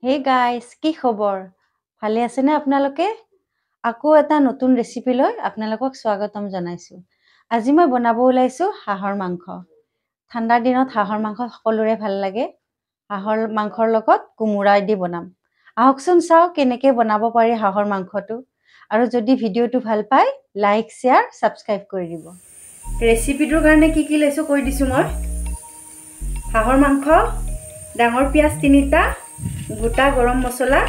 Hey guys, কি খবৰ? ভালে আছে নে আপোনালোকে? আকৌ এটা নতুন ৰেচিপি লৈ আপোনালোকক স্বাগতম জনাইছো। আজি মই বনাব ওলাইছো হাঁহৰ মাংস। ঠাণ্ডাৰ দিনত হাঁহৰ মাংস সকলোৰে ভাল লাগে। হাঁহৰ মাংসৰ লগত কোমোৰা দি বনাম। আহকচোন চাও কেনেকৈ বনাব পাৰি হাঁহৰ মাংসটো। আৰু যদি ভিডিওটো ভাল পায়, লাইক, শেয়াৰ, সাবস্ক্ৰাইব কৰি দিব। ৰেচিপিটোৰ কাৰণে কি লৈছো কৈ দিছো মই। হাঁহৰ মাংস, ডাঙৰ পিয়াজ 3টা, গোটা গৰম মছলা,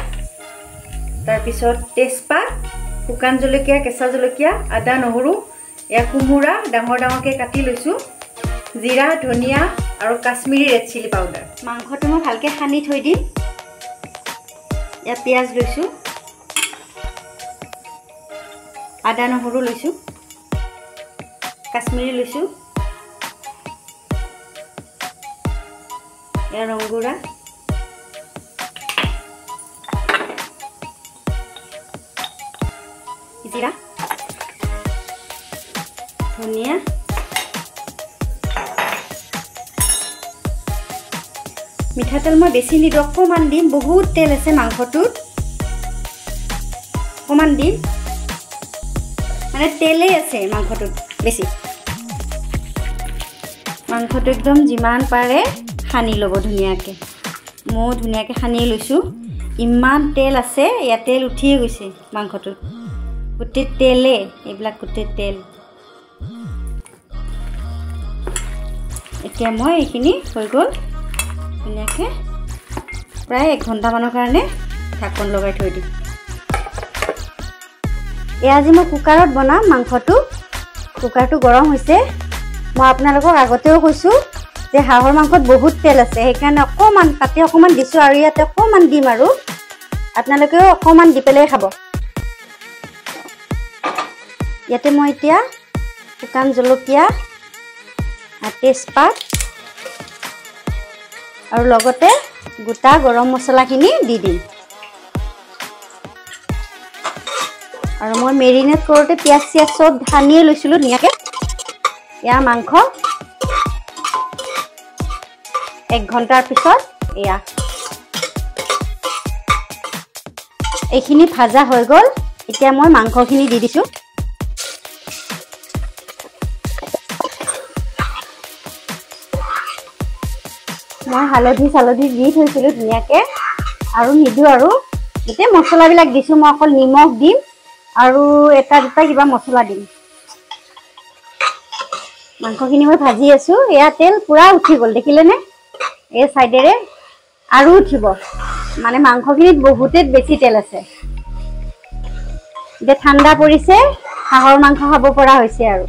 তাৰ পিছত তেজপাত, শুকান জলকীয়া, কেঁচা জলকীয়া, আদা, নহৰু, এয়া কোমোৰা ডাঙৰকৈ কাটি লৈছো, জিৰা, ধনিয়া আৰু কাশ্মীৰী ৰেড চিলি পাউডাৰ। মাংসটো মই ভালকৈ সানি থৈ দিম। এয়া পিয়াজ লৈছো, আদা নহৰু লৈছো, কাশ্মীৰী লৈছো, এয়া ৰংগুৰা, জিৰা, ধনিয়া, মিঠাতেল মই বেছি নিদিওঁ, অকণমান দিম। বহুত তেল আছে মাংসটোত, অকণমান দিম, মানে তেলেই আছে মাংসটোত বেছি। মাংসটো একদম যিমান পাৰে সানি ল'ব ধুনীয়াকৈ। মই ধুনীয়াকৈ সানি লৈছোঁ। ইমান তেল আছে, ইয়াত তেল উঠিয়ে গৈছে মাংসটোত, গোটেই তেলে, এইবিলাক গোটেই তেল। এতিয়া মই এইখিনি হৈ গ'ল, ধুনীয়াকৈ প্ৰায় 1 ঘণ্টামানৰ কাৰণে ঢাকন লগাই থৈ দিম। এয়া আজি মই কুকাৰত বনাম মাংসটো। কুকাৰটো গৰম হৈছে। মই আপোনালোকক আগতেও কৈছোঁ যে হাঁহৰ মাংসত বহুত তেল আছে, সেইকাৰণে অকণমান তাতে অকণমান দিছোঁ আৰু ইয়াতে অকণমান দিম, আৰু আপোনালোকেও অকণমান দি পেলাই খাব। ইয়াতে মই এতিয়া শুকান জলকীয়া, তেজপাত আৰু লগতে গোটা গৰম মছলাখিনি দি দিম। আৰু মই মেৰিনেট কৰোঁতে পিঁয়াজ চিয়াজ চব সানিয়ে লৈছিলোঁ ধুনীয়াকৈ। এয়া মাংস 1 ঘণ্টাৰ পিছত এয়া এইখিনি ভাজা হৈ গ'ল। এতিয়া মই মাংসখিনি দি দিছোঁ। মই হালধি দি থৈছিলোঁ ধুনীয়াকৈ, আৰু নিদিওঁ, আৰু গোটেই মছলাবিলাক দিছোঁ। মই অকল নিমখ দিম আৰু এটা দুটা কিবা মছলা দিম। মাংসখিনি মই ভাজি আছোঁ। এয়া তেল পূৰা উঠি গ'ল, দেখিলেনে? এই চাইডেৰে আৰু উঠিব, মানে মাংসখিনিত বহুতেই বেছি তেল আছে। এতিয়া ঠাণ্ডা পৰিছে, হাঁহৰ মাংস খাব পৰা হৈছে। আৰু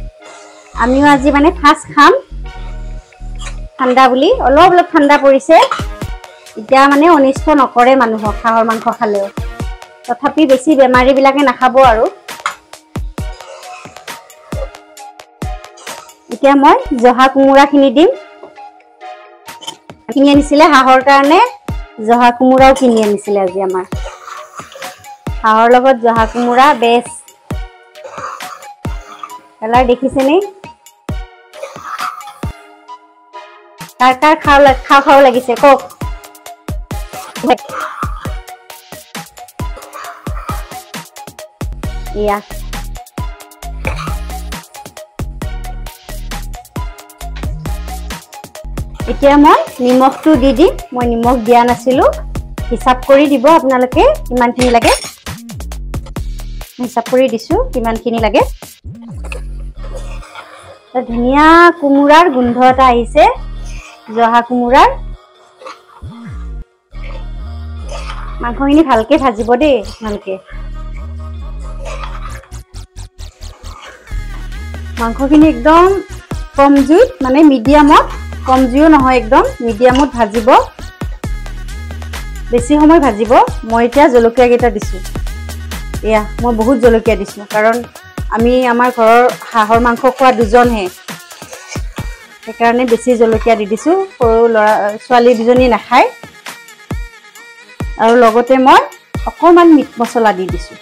আমিও আজি মানে ফাৰ্ষ্ট খাম ঠাণ্ডা বুলি। অলপ ঠাণ্ডা পৰিছে, এতিয়া মানে অনিষ্ট নকৰে মানুহক হাঁহৰ মাংস খালেও। তথাপি বেছি বেমাৰীবিলাকে নাখাব। আৰু এতিয়া মই জহা কোমোৰাখিনি দিম। কিনি আনিছিলে হাঁহৰ কাৰণে, জহা কোমোৰাও কিনি আনিছিলে আজি আমাৰ। হাঁহৰ লগত জহা কোমোৰা বেষ্ট। কালাৰ দেখিছেনে? কাৰ খাওঁ লাগিছে কওক। এয়া এতিয়া মই নিমখটো দি দিম। মই নিমখ দিয়া নাছিলোঁ, হিচাপ কৰি দিব আপোনালোকে কিমানখিনি লাগে। হিচাপ কৰি দিছোঁ কিমানখিনি লাগে। ধুনীয়া কোমোৰাৰ গোন্ধ এটা আহিছে, জহা কোমোৰাৰ। মাংসখিনি ভালকৈ ভাজিব দেই আপোনালোকে। মাংসখিনি একদম কম জুইত, মানে মিডিয়ামত, কম জুইও নহয়, একদম মিডিয়ামত ভাজিব। বেছি সময় ভাজিব। মই এতিয়া জলকীয়াকেইটা দিছোঁ। এয়া মই বহুত জলকীয়া দিছোঁ, কাৰণ আমি আমাৰ ঘৰৰ হাঁহৰ মাংস খোৱা 2জনহে, সেইকাৰণে বেছি জলকীয়া দি দিছোঁ। সৰু ছোৱালী 2জনী নাখায়। আৰু লগতে মই অকণমান মিট মছলা দি দিছোঁ।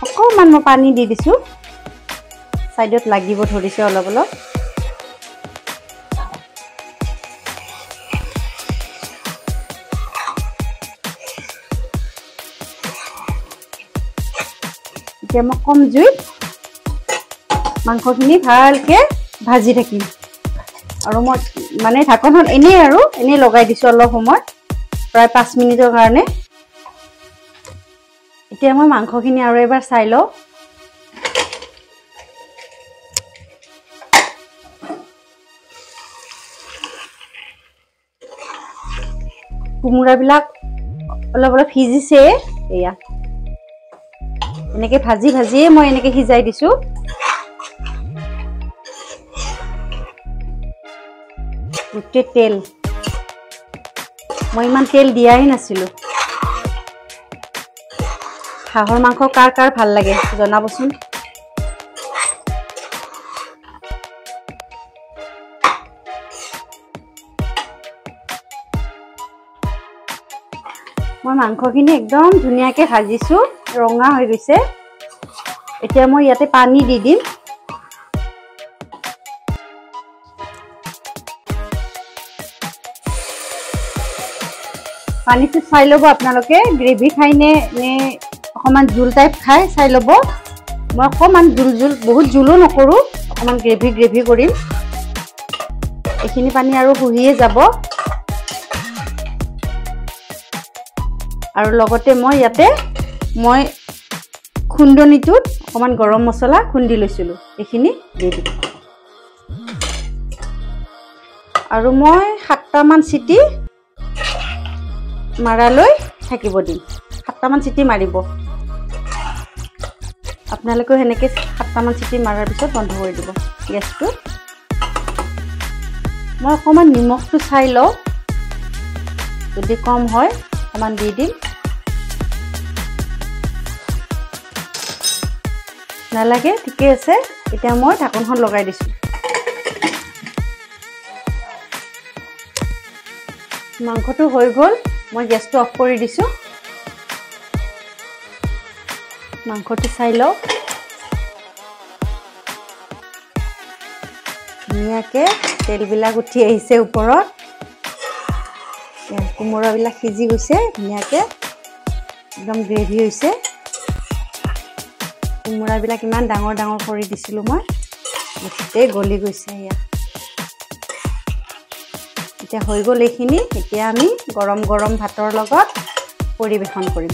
অকণমান মই পানী দি দিছোঁ। সাইডত লাগিব ধৰিছে অলপ অলপ এতিয়া মই কম জুইত মাংসখিনি ভালকে ভাজি থাকিম আৰু মই মানে ঢাকনখন এনেই লগাই দিছো অলপ সময় প্ৰায় 5 মিনিটৰ কাৰণে এতিয়া মই মাংসখিনি আৰু এবাৰ চাই লওঁ কোমোৰাবিলাক অলপ অলপ সিজিছে এয়া এনেকে ভাজিয়ে মই এনেকে সিজাই দিছো গোটেই তেল মই ইমান তেল দিয়াই নাছিলো হাঁহৰ মাংস কাৰ ভাল লাগে জনাবচোন মই মাংসখিনি একদম ধুনীয়াকে ভাজিছো ৰঙা হৈ গৈছে এতিয়া মই ইয়াতে পানী দি দিম পানীটো চাই ল'ব আপোনালোকে গ্ৰেভি খাই নে অকমান জুল টাইপ খাই চাই ল'ব মই অকমান জুল বহুত জুলো নকৰো অকমান গ্ৰেভি কৰিম এইখিনি পানী আৰু হুহিয়ে যাব আৰু লগতে মই ইয়াতে খুন্দনিটোত অকমান গৰম মছলা খুন্দি লৈছিলো এইখিনি দি দিম আৰু মই 7টা মান চিটি মাৰালৈ থাকিব দিম 7টা মান চিটি মাৰিব আপোনালোকে হেনেকে 7টা মান চিটি মাৰাৰ পিছত বন্ধ কৰি দিব গেছটো মই অকমান নিমখটো চাই লওঁ যদি কম হয় অকমান দি দিম নালাগে ঠিকে আছে এতিয়া মই ঢাকনখন লগাই দিছো মাংসটো হৈ গ'ল মই গেছটো অফ কৰি দিছো মাংসটো চাই লওঁ ধুনীয়াকে তেলবিলাক উঠি আহিছে ওপৰত কোমোৰাবিলাক সিজি গৈছে ধুনীয়াকে একদম গ্ৰেভি হৈছে কোমোৰাবিলাক ইমান ডাঙৰ কৰি দিছিলো মই গোটেই গলি গৈছে এতিয়া হৈ গ'ল এইখিনি এতিয়া আমি গৰম ভাতৰ লগত পৰিবেশন কৰিম